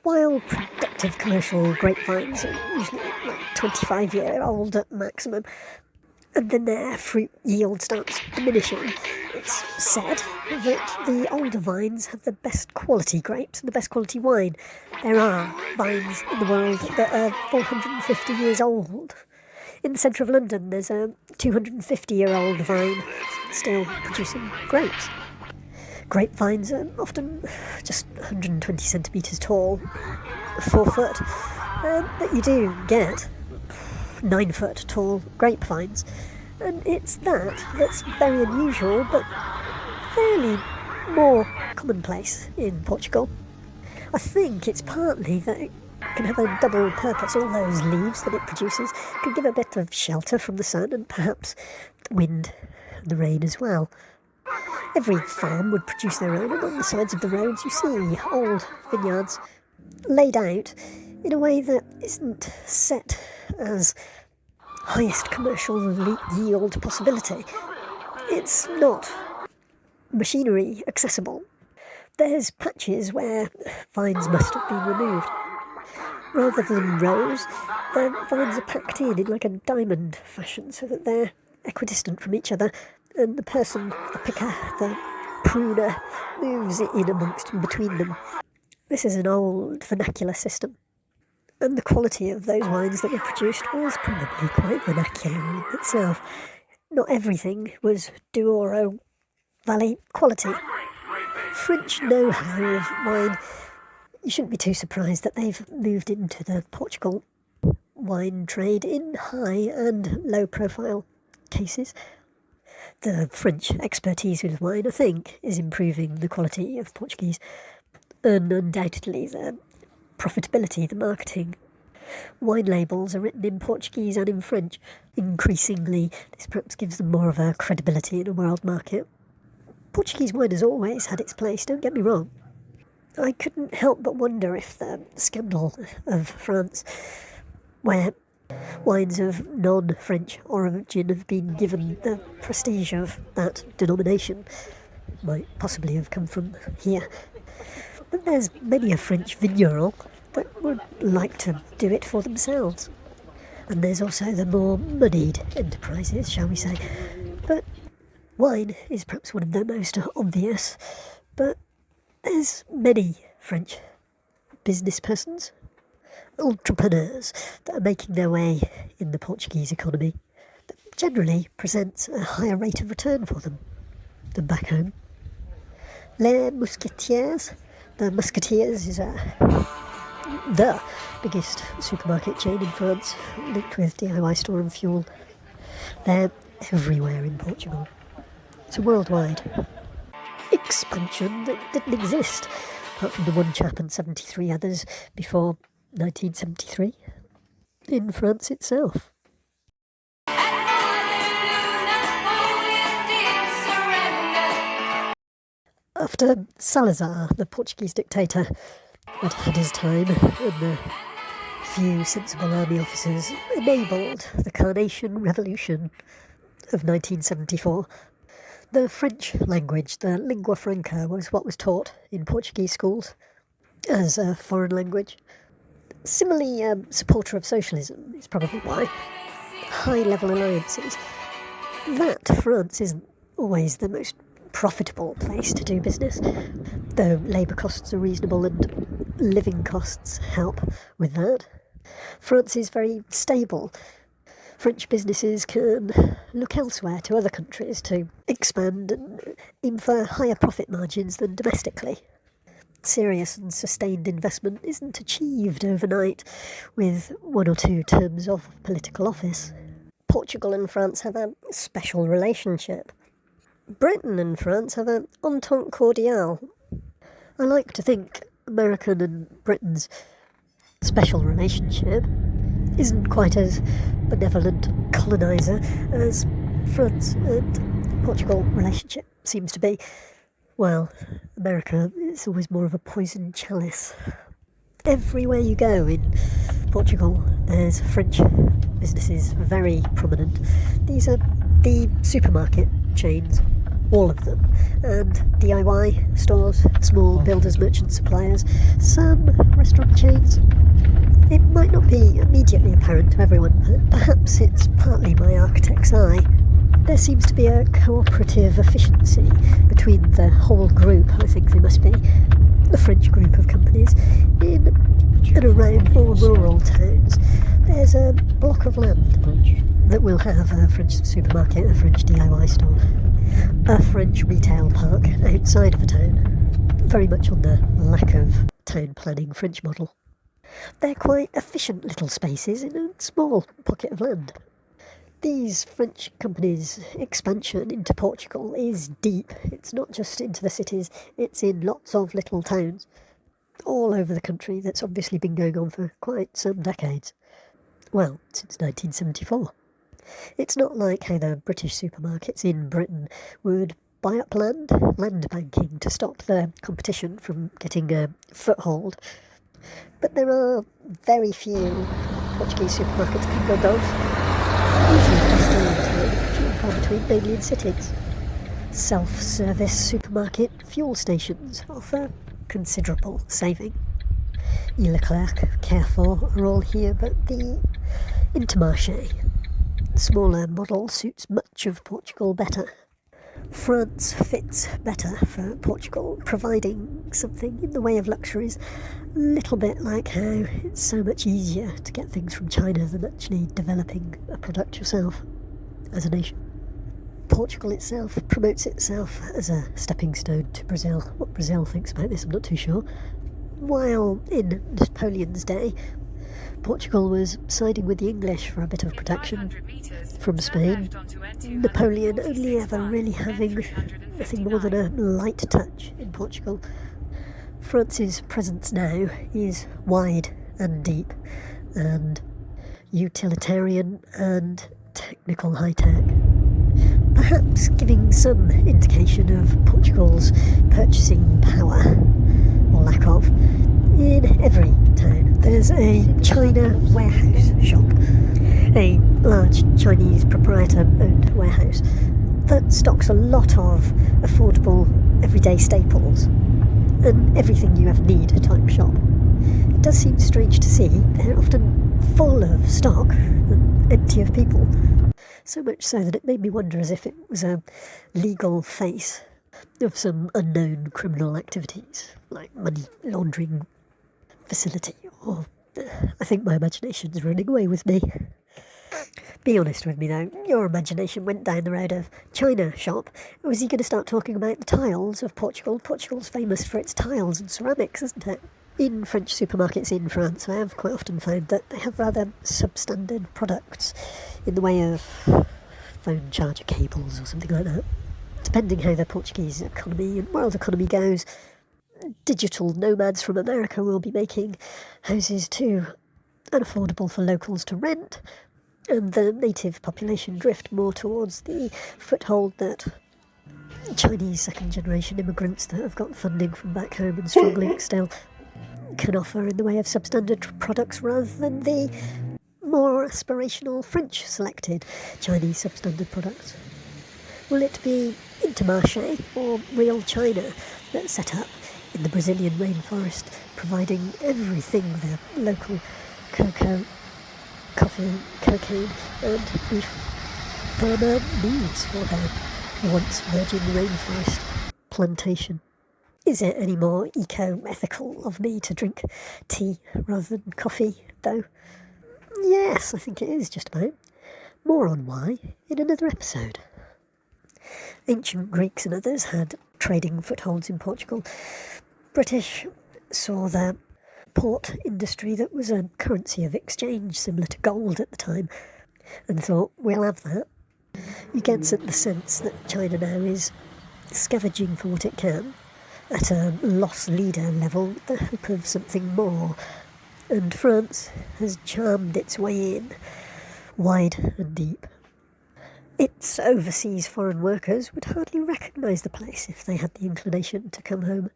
While productive commercial grapevines are usually like 25-year-old at maximum, and then their fruit yield starts diminishing, it's said that the older vines have the best quality grapes and the best quality wine. There are vines in the world that are 450 years old. In the centre of London, there's a 250-year-old vine still producing grapes. Grapevines are often just 120 centimetres tall, 4 foot, but you do get 9 foot tall grapevines, and it's that's very unusual but fairly more commonplace in Portugal. I think it's partly that it can have a double purpose. All those leaves that it produces can give a bit of shelter from the sun and perhaps the wind and the rain as well. Every farm would produce their own, and on the sides of the roads you see old vineyards laid out in a way that isn't set as highest commercial yield possibility. It's not machinery accessible. There's patches where vines must have been removed. Rather than rows, the vines are packed in like a diamond fashion so that they're equidistant from each other, and the person, the picker, the pruner, moves in amongst and between them. This is an old vernacular system, and the quality of those wines that were produced was probably quite vernacular in itself. Not everything was Douro Valley quality. French know-how of wine, you shouldn't be too surprised that they've moved into the Portugal wine trade in high and low-profile cases. The French expertise with wine, I think, is improving the quality of Portuguese, and undoubtedly the profitability, the marketing. Wine labels are written in Portuguese and in French. Increasingly, this perhaps gives them more of a credibility in a world market. Portuguese wine has always had its place, don't get me wrong. I couldn't help but wonder if the scandal of France, where wines of non-French origin have been given the prestige of that denomination, might possibly have come from here. But there's many a French vigneron that would like to do it for themselves. And there's also the more moneyed enterprises, shall we say. But wine is perhaps one of the most obvious, but there's many French business persons, entrepreneurs, that are making their way in the Portuguese economy that generally presents a higher rate of return for them than back home. Les Mousquetaires, the Musketeers is the biggest supermarket chain in France, linked with DIY store and fuel. They're everywhere in Portugal. It's a worldwide expansion that didn't exist, apart from the one chap and 73 others before 1973, in France itself. After Salazar, the Portuguese dictator, had had his time, and the few sensible army officers enabled the Carnation Revolution of 1974, the French language, the lingua franca, was what was taught in Portuguese schools as a foreign language. Similarly, a supporter of socialism is probably why. High-level alliances. That France isn't always the most profitable place to do business, though labour costs are reasonable and living costs help with that. France is very stable. French businesses can look elsewhere to other countries to expand and aim for higher profit margins than domestically. Serious and sustained investment isn't achieved overnight with 1 or 2 terms of political office. Portugal and France have a special relationship. Britain and France have an entente cordiale. I like to think American and Britain's special relationship isn't quite as benevolent coloniser as France and Portugal relationship seems to be. Well, America is always more of a poisoned chalice. Everywhere you go in Portugal, there's French businesses, very prominent. These are the supermarket chains. all of them, and DIY stores, small builders, merchants, suppliers, some restaurant chains. It might not be immediately apparent to everyone, but perhaps it's partly my architect's eye. There seems to be a cooperative efficiency between the whole group, I think they must be, the French group of companies, in and around more rural towns. There's a block of land that will have a French supermarket, a French DIY store, a French retail park outside of a town, very much on the lack of town planning French model. They're quite efficient little spaces in a small pocket of land. These French companies' expansion into Portugal is deep. It's not just into the cities, it's in lots of little towns all over the country. That's obviously been going on for quite some decades. Well, since 1974. It's not like how the British supermarkets in Britain would buy up land banking to stop the competition from getting a foothold. But there are very few Portuguese supermarkets can go both. Usually they're still in town, few and far between, mainly in cities. Self-service supermarket fuel stations offer considerable saving. Leclerc, Carrefour are all here, but the Intermarché, smaller model, suits much of Portugal better. France fits better for Portugal, providing something in the way of luxuries, a little bit like how it's so much easier to get things from China than actually developing a product yourself as a nation. Portugal itself promotes itself as a stepping stone to Brazil. What Brazil thinks about this, I'm not too sure. While in Napoleon's day, Portugal was siding with the English for a bit of protection from Spain, Napoleon only ever really having nothing more than a light touch in Portugal. France's presence now is wide and deep and utilitarian and technical high-tech, perhaps giving some indication of Portugal's purchasing power, or lack of. In every town there's a China warehouse shop, a large Chinese proprietor-owned warehouse that stocks a lot of affordable everyday staples and everything you ever need type shop. It does seem strange to see they're often full of stock and empty of people, so much so that it made me wonder as if it was a legal face of some unknown criminal activities, like money laundering facility, or I think my imagination's running away with me. Be honest with me though, your imagination went down the road of China shop. Was he going to start talking about the tiles of Portugal? Portugal's famous for its tiles and ceramics, isn't it? In French supermarkets in France, I have quite often found that they have rather substandard products in the way of phone charger cables or something like that. Depending how the Portuguese economy and world economy goes, digital nomads from America will be making houses too unaffordable for locals to rent, and the native population drift more towards the foothold that Chinese second-generation immigrants that have got funding from back home and struggling still can offer in the way of substandard products, rather than the more aspirational French-selected Chinese substandard products. Will it be Intermarché or real China that's set up in the Brazilian rainforest, providing everything the local cocoa, coffee, cocaine and beef farmer needs for their once virgin rainforest plantation? Is it any more eco-ethical of me to drink tea rather than coffee, though? Yes, I think it is just about. More on why in another episode. Ancient Greeks and others had trading footholds in Portugal. British saw their port industry that was a currency of exchange similar to gold at the time and thought, we'll have that. You get the sense that China now is scavenging for what it can at a loss leader level with the hope of something more, and France has charmed its way in, wide and deep. Its overseas foreign workers would hardly recognise the place if they had the inclination to come home.